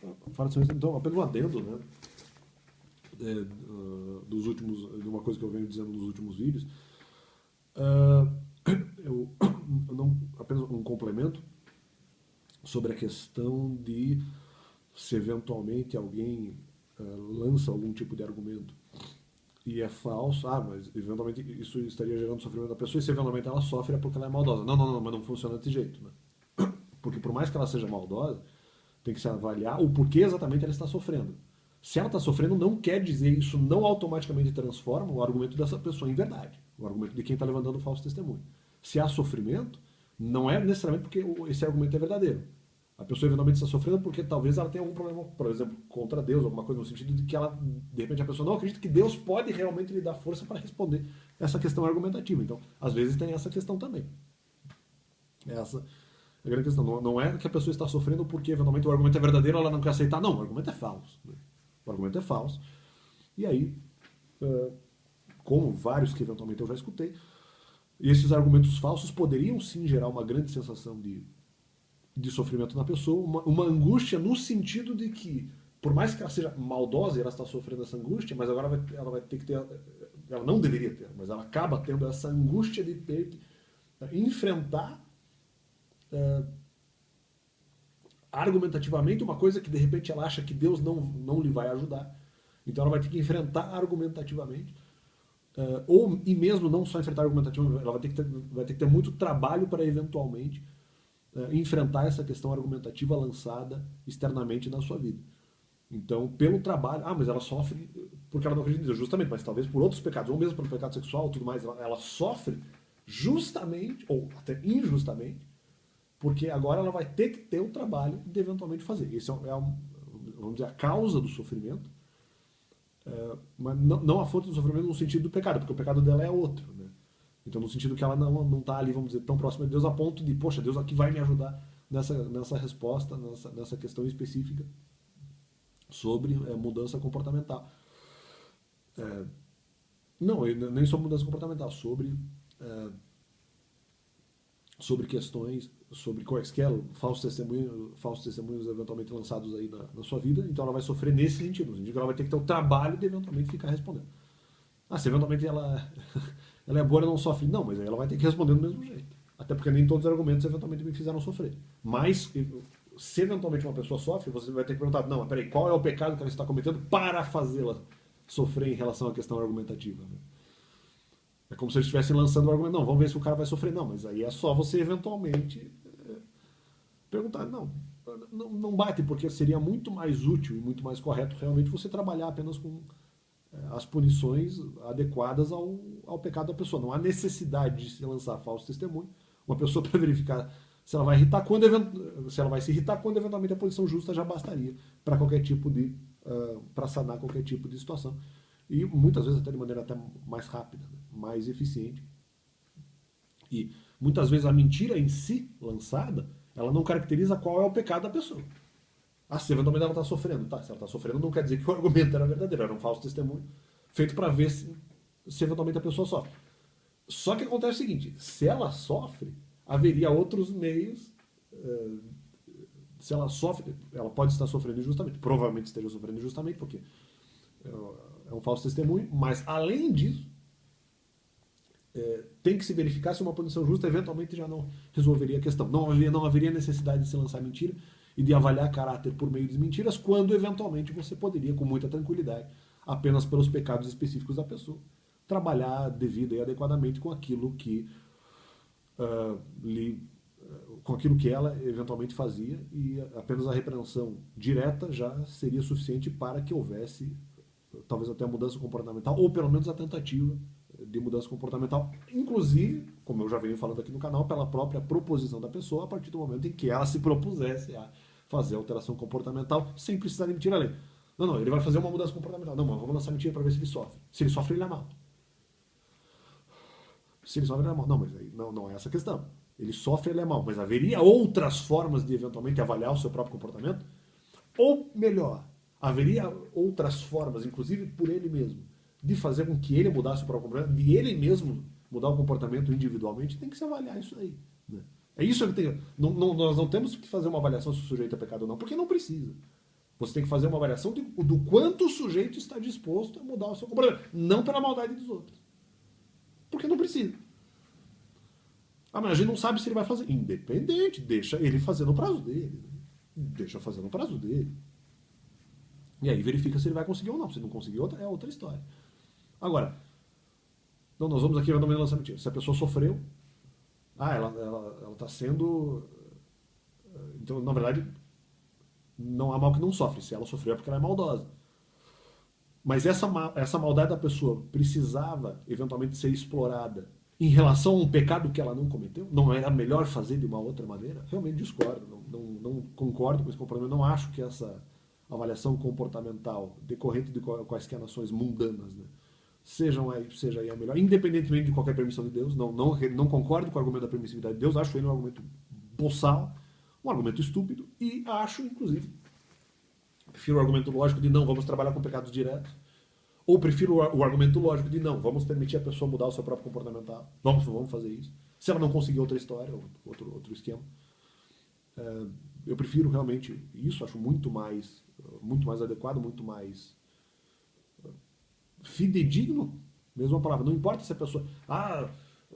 Então, apenas um adendo, né? De uma coisa que eu venho dizendo nos últimos vídeos. Ah, eu não, apenas um complemento sobre a questão de se eventualmente alguém lança algum tipo de argumento e é falso, mas eventualmente isso estaria gerando sofrimento da pessoa, e se eventualmente ela sofre é porque ela é maldosa. Não, mas não funciona desse jeito, né? Porque por mais que ela seja maldosa, tem que se avaliar o porquê exatamente ela está sofrendo. Se ela está sofrendo, não quer dizer, isso não automaticamente transforma o argumento dessa pessoa em verdade. O argumento de quem está levantando o falso testemunho. Se há sofrimento, não é necessariamente porque esse argumento é verdadeiro. A pessoa eventualmente está sofrendo porque talvez ela tenha algum problema, por exemplo, contra Deus, alguma coisa no sentido de que ela, de repente, a pessoa não acredita que Deus pode realmente lhe dar força para responder essa questão argumentativa. Então, às vezes tem essa questão também. Essa é a grande questão. Não é que a pessoa está sofrendo porque eventualmente o argumento é verdadeiro e ela não quer aceitar. Não, o argumento é falso. O argumento é falso. E aí, como vários que eventualmente eu já escutei, esses argumentos falsos poderiam sim gerar uma grande sensação de sofrimento na pessoa, uma angústia no sentido de que, por mais que ela seja maldosa e ela está sofrendo essa angústia, mas agora ela vai ter que ter, ela não deveria ter, mas ela acaba tendo essa angústia de ter que enfrentar argumentativamente uma coisa que de repente ela acha que Deus não lhe vai ajudar. Então ela vai ter que enfrentar argumentativamente. E mesmo não só enfrentar argumentativamente, ela vai ter que ter muito trabalho para eventualmente enfrentar essa questão argumentativa lançada externamente na sua vida. Então, pelo trabalho, mas ela sofre porque ela não acredita em Deus, justamente, mas talvez por outros pecados, ou mesmo pelo pecado sexual, tudo mais, ela sofre justamente, ou até injustamente, porque agora ela vai ter que ter o trabalho de eventualmente fazer. Esse vamos dizer, a causa do sofrimento, mas não a fonte do sofrimento no sentido do pecado, porque o pecado dela é outro, né? Então, no sentido que ela não está ali, vamos dizer, tão próxima de Deus a ponto de, poxa, Deus aqui vai me ajudar nessa resposta, nessa questão específica sobre mudança comportamental. Não, nem sobre mudança comportamental, sobre questões, sobre quaisquer falsos testemunhos eventualmente lançados aí na sua vida. Então ela vai sofrer nesse sentido, no sentido que ela vai ter que ter o trabalho de eventualmente ficar respondendo. Se eventualmente ela é boa, ela não sofre. Não, mas aí ela vai ter que responder do mesmo jeito. Até porque nem todos os argumentos eventualmente me fizeram sofrer. Mas, se eventualmente uma pessoa sofre, você vai ter que perguntar, não, mas peraí, qual é o pecado que ela está cometendo para fazê-la sofrer em relação à questão argumentativa, né? É como se eles estivessem lançando o argumento, não, vamos ver se o cara vai sofrer. Não, mas aí é só você eventualmente perguntar, não bate, porque seria muito mais útil e muito mais correto realmente você trabalhar apenas com as punições adequadas ao pecado da pessoa. Não há necessidade de se lançar falso testemunho. Uma pessoa para verificar se ela vai se irritar quando eventualmente a posição justa já bastaria para qualquer tipo para sanar qualquer tipo de situação. E muitas vezes até de maneira até mais rápida, né? Mais eficiente. E muitas vezes a mentira em si, lançada, ela não caracteriza qual é o pecado da pessoa. Se eventualmente ela está sofrendo. Se ela está sofrendo, não quer dizer que o argumento era verdadeiro, era um falso testemunho feito para ver se eventualmente a pessoa sofre. Só que acontece o seguinte, se ela sofre, haveria outros meios. Se ela sofre, ela pode estar sofrendo injustamente, provavelmente esteja sofrendo injustamente, porque é um falso testemunho, mas além disso, tem que se verificar se uma punição justa eventualmente já não resolveria a questão. Não haveria necessidade de se lançar mentira e de avaliar caráter por meio de mentiras, quando eventualmente você poderia, com muita tranquilidade, apenas pelos pecados específicos da pessoa, trabalhar devida e adequadamente com aquilo que com aquilo que ela eventualmente fazia, e apenas a repreensão direta já seria suficiente para que houvesse talvez até a mudança comportamental, ou pelo menos a tentativa de mudança comportamental, inclusive, como eu já venho falando aqui no canal, pela própria proposição da pessoa, a partir do momento em que ela se propusesse a fazer alteração comportamental sem precisar de mentir a lei. Não, ele vai fazer uma mudança comportamental. Não, mas vamos lançar mentira para ver se ele sofre. Se ele sofre, ele é mal. Se ele sofre, ele é mal. Não, mas aí não é essa a questão. Ele sofre, ele é mal. Mas haveria outras formas de eventualmente avaliar o seu próprio comportamento? Ou melhor, haveria outras formas, inclusive por ele mesmo, de fazer com que ele mudasse o próprio comportamento, de ele mesmo mudar o comportamento individualmente? Tem que se avaliar isso aí, né? É isso que tem. Nós não temos que fazer uma avaliação se o sujeito é pecado ou não, porque não precisa. Você tem que fazer uma avaliação do quanto o sujeito está disposto a mudar o seu comportamento. Não pela maldade dos outros. Porque não precisa. Ah, mas a gente não sabe se ele vai fazer. Independente, deixa ele fazer no prazo dele. Deixa fazer no prazo dele. E aí verifica se ele vai conseguir ou não. Se não conseguir, é outra história. Agora, então nós vamos aqui no meio lançamento. Se a pessoa sofreu, ela está sendo. Então, na verdade, não há mal que não sofre. Se ela sofreu é porque ela é maldosa. Mas essa maldade da pessoa precisava eventualmente ser explorada em relação a um pecado que ela não cometeu? Não era melhor fazer de uma outra maneira? Realmente discordo. Não concordo com esse comportamento. Não acho que essa avaliação comportamental decorrente de quaisquer ações mundanas, né, seja aí a melhor, independentemente de qualquer permissão de Deus. Não concordo com o argumento da permissividade de Deus. Acho ele um argumento boçal, um argumento estúpido, e acho, inclusive, prefiro o argumento lógico de não, vamos trabalhar com pecados diretos, ou prefiro o argumento lógico de não, vamos permitir a pessoa mudar o seu próprio comportamental, vamos fazer isso. Se ela não conseguir outra história, outro esquema, eu prefiro realmente isso, acho muito mais adequado, muito mais fidedigno, mesma palavra. Não importa se a pessoa...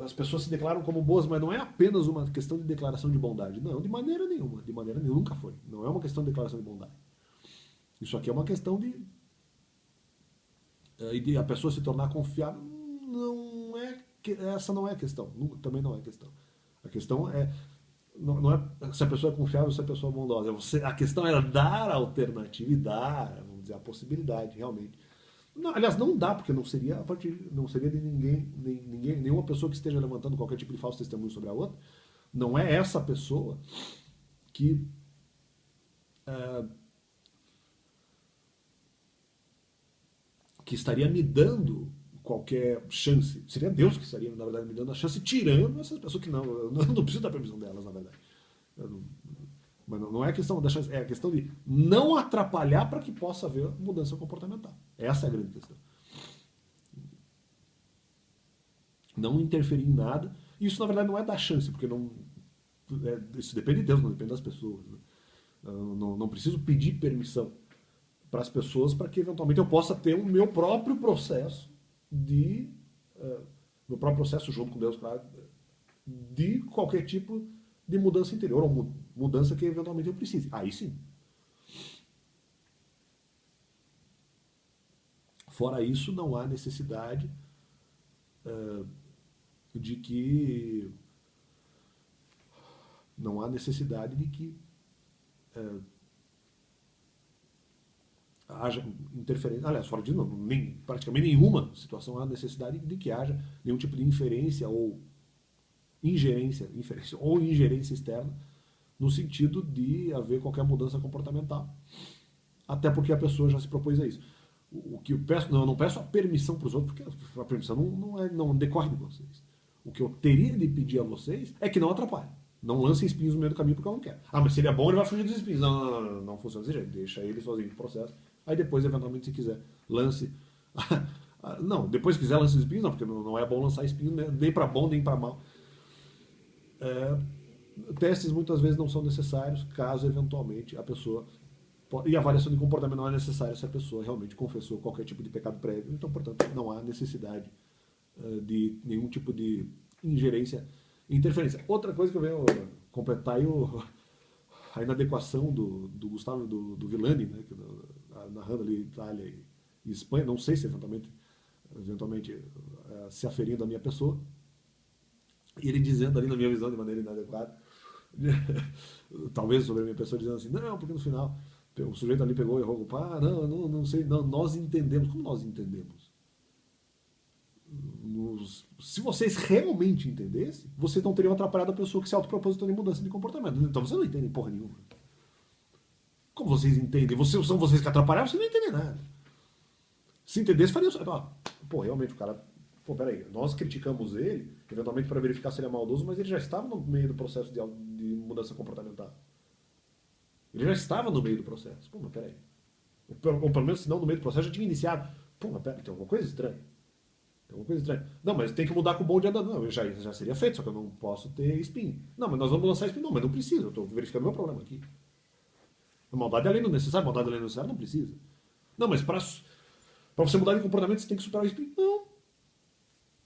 as pessoas se declaram como boas, mas não é apenas uma questão de declaração de bondade. Não, de maneira nenhuma. De maneira nenhuma, nunca foi. Não é uma questão de declaração de bondade. Isso aqui é uma questão de a pessoa se tornar confiável. Essa não é a questão. Também não é a questão. A questão é não é se a pessoa é confiável, se a pessoa é bondosa. A questão é dar a alternativa e dar, vamos dizer, a possibilidade, realmente. Não, aliás, não dá, porque não seria de nenhuma pessoa que esteja levantando qualquer tipo de falso testemunho sobre a outra. Não é essa pessoa que estaria me dando qualquer chance. Seria Deus que estaria, na verdade, me dando a chance, tirando essas pessoas que eu não preciso da permissão delas, na verdade. Mas não é a questão da chance, é a questão de não atrapalhar para que possa haver mudança comportamental. Essa é a grande questão. Não interferir em nada. Isso, na verdade, não é dar chance, porque isso depende de Deus, não depende das pessoas. Né? Não preciso pedir permissão para as pessoas para que, eventualmente, eu possa ter o meu próprio processo meu próprio processo junto com Deus, claro, de qualquer tipo de mudança interior, ou mudança que eventualmente eu precise. Aí sim. Fora isso, não há necessidade de que haja interferência. Aliás, fora disso, praticamente nenhuma situação há necessidade de que haja nenhum tipo de inferência ou ingerência externa, no sentido de haver qualquer mudança comportamental. Até porque a pessoa já se propôs a isso. O que eu peço, eu não peço a permissão para os outros, porque a permissão não decorre de vocês. O que eu teria de pedir a vocês é que não atrapalhem. Não lancem espinhos no meio do caminho porque eu não quero. Mas seria bom, ele vai fugir dos espinhos. Não funciona desse jeito. Deixa ele sozinho no processo. Aí depois, eventualmente, se quiser, lance. Não, depois se quiser, lance os espinhos, não, porque não é bom lançar espinhos nem para bom nem para mal. Testes muitas vezes não são necessários, caso eventualmente a pessoa. E a avaliação de comportamento não é necessária se a pessoa realmente confessou qualquer tipo de pecado prévio. Então, portanto, não há necessidade de nenhum tipo de ingerência e interferência. Outra coisa que eu venho completar a inadequação do Gustavo do Villani, né, narrando ali Itália e Espanha, não sei se eventualmente se aferindo à minha pessoa, e ele dizendo ali, na minha visão, de maneira inadequada, talvez sobre a minha pessoa, dizendo assim, não, porque no final o sujeito ali pegou e errou, não sei, nós entendemos. Como nós entendemos? Se vocês realmente entendessem, vocês não teriam atrapalhado a pessoa que se autopropositou em mudança de comportamento. Então vocês não entendem porra nenhuma. Como vocês entendem? São vocês que atrapalharam, vocês não entendem nada. Se entendesse, faria isso. Realmente o cara... peraí, nós criticamos ele, eventualmente para verificar se ele é maldoso, mas ele já estava no meio do processo de mudança comportamental. Ele já estava no meio do processo. Mas peraí. Ou pelo menos, se não no meio do processo, já tinha iniciado. Mas peraí, tem alguma coisa estranha. Não, mas tem que mudar com o bonde andando. Não, já seria feito, só que eu não posso ter espinho. Não, mas nós vamos lançar espinho. Não, mas não precisa, eu estou verificando meu problema aqui. A maldade é além do necessário, a maldade além do necessário não precisa. Não, mas para você mudar de comportamento você tem que superar o espinho. Não,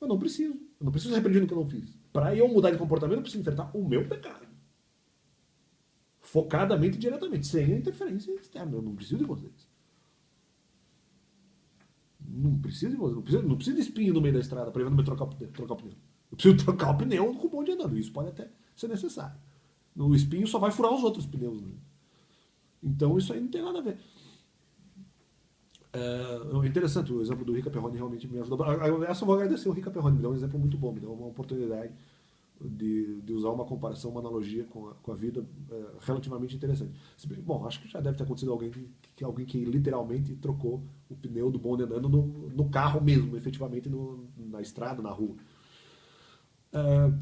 eu não preciso. Eu não preciso arrepender do que eu não fiz. Para eu mudar de comportamento eu preciso enfrentar o meu pecado. Focadamente e diretamente, sem a interferência externa. Eu não preciso de vocês. Não preciso de vocês. Não preciso de espinho no meio da estrada para eu trocar o pneu. Eu preciso trocar o pneu com o bonde andando. Isso pode até ser necessário. O espinho só vai furar os outros pneus. Né? Então isso aí não tem nada a ver. É interessante, o exemplo do Rica Perrone realmente me ajudou. Essa eu vou agradecer o Rica Perrone, me deu um exemplo muito bom, me deu uma oportunidade de usar uma comparação, uma analogia com a vida relativamente interessante. Bom, acho que já deve ter acontecido alguém que literalmente trocou o pneu do bonde andando no carro mesmo, efetivamente na estrada, na rua.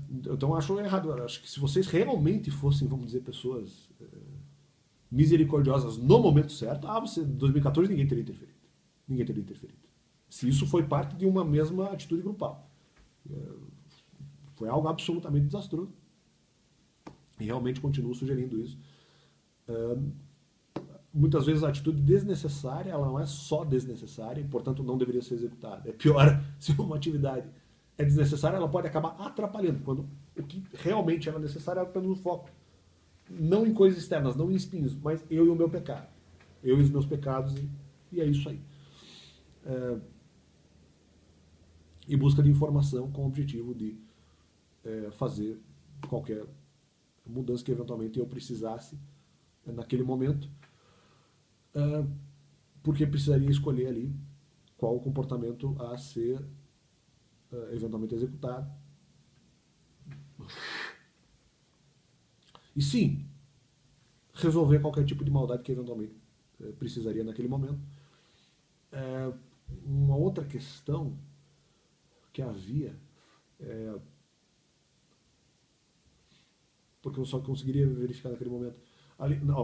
Então acho errado. Acho que se vocês realmente fossem, vamos dizer, pessoas misericordiosas no momento certo, em 2014 ninguém teria interferido. Ninguém teria interferido. Se isso foi parte de uma mesma atitude grupal. Foi algo absolutamente desastroso. E realmente continuo sugerindo isso. Muitas vezes a atitude desnecessária, ela não é só desnecessária e, portanto, não deveria ser executada. É pior, se uma atividade é desnecessária, ela pode acabar atrapalhando, quando o que realmente era necessário era apenas o foco. Não em coisas externas, não em espinhos, mas eu e o meu pecado. Eu e os meus pecados, e é isso aí. E busca de informação com o objetivo de fazer qualquer mudança que eventualmente eu precisasse naquele momento, porque precisaria escolher ali qual o comportamento a ser eventualmente executado. E sim, resolver qualquer tipo de maldade que eventualmente precisaria naquele momento. Uma outra questão que havia, porque eu só conseguiria verificar naquele momento.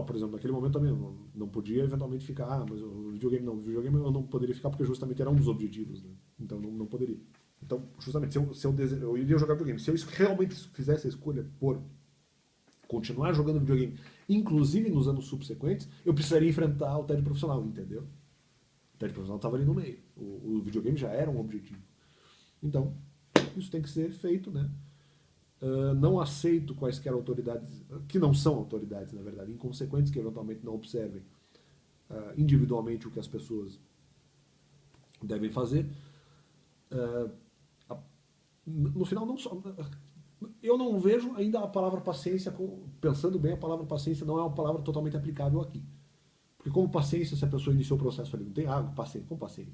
Por exemplo, naquele momento também eu não podia eventualmente ficar, mas o videogame eu não poderia ficar porque justamente era um dos objetivos, né? Então não poderia. Então, justamente, eu iria jogar videogame. Se eu realmente fizesse a escolha por continuar jogando videogame, inclusive nos anos subsequentes, eu precisaria enfrentar o TED profissional, entendeu? O TED profissional estava ali no meio. O videogame já era um objetivo. Então, isso tem que ser feito, né? Não aceito quaisquer autoridades, que não são autoridades, na verdade, inconsequentes, que eventualmente não observem individualmente o que as pessoas devem fazer. No final, eu não vejo ainda a palavra paciência, pensando bem, a palavra paciência não é uma palavra totalmente aplicável aqui. Porque como paciência, se a pessoa iniciou o processo ali, não tem paciência, com paciência.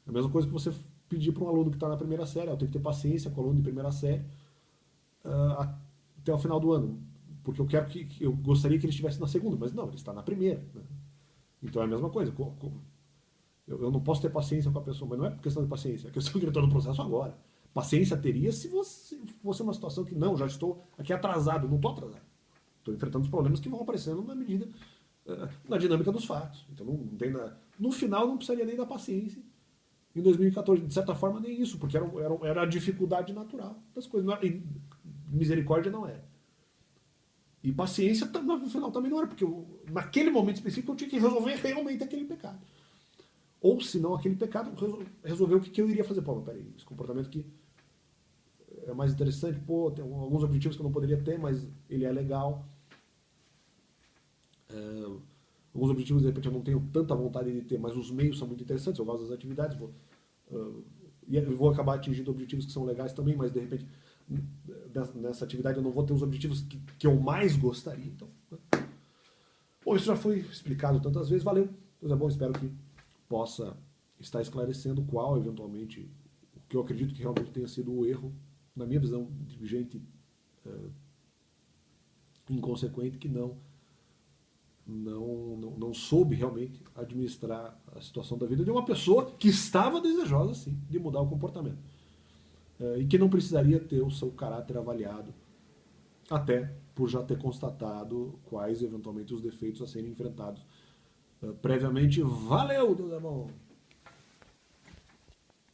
É a mesma coisa que você pedir para um aluno que está na primeira série, eu tenho que ter paciência com o aluno de primeira série, até o final do ano, porque eu gostaria que ele estivesse na segunda, mas não, ele está na primeira. Né? Então é a mesma coisa. Eu não posso ter paciência com a pessoa, mas não é questão de paciência, é questão de que ele está no processo agora. Paciência teria se fosse uma situação que não, já estou aqui atrasado, não estou atrasado. Estou enfrentando os problemas que vão aparecendo na dinâmica dos fatos. Então não tem nada. No final não precisaria nem da paciência. Em 2014, de certa forma, nem isso, porque era a dificuldade natural das coisas. E misericórdia não era. E paciência, no final, também não era, porque naquele momento específico eu tinha que resolver realmente aquele pecado. Ou, se não, aquele pecado, resolver o que eu iria fazer. Pô, mas peraí, esse comportamento aqui é mais interessante, tem alguns objetivos que eu não poderia ter, mas ele é legal. Alguns objetivos, de repente, eu não tenho tanta vontade de ter, mas os meios são muito interessantes, eu gosto das atividades, vou acabar atingindo objetivos que são legais também, mas, de repente, nessa atividade eu não vou ter os objetivos que eu mais gostaria. Então, né? Bom, isso já foi explicado tantas vezes, valeu. Coisa boa, espero que possa estar esclarecendo qual, eventualmente, o que eu acredito que realmente tenha sido o erro, na minha visão, de gente inconsequente que não soube realmente administrar a situação da vida de uma pessoa que estava desejosa, sim, de mudar o comportamento. E que não precisaria ter o seu caráter avaliado, até por já ter constatado quais, eventualmente, os defeitos a serem enfrentados previamente. Valeu, Deus é bom!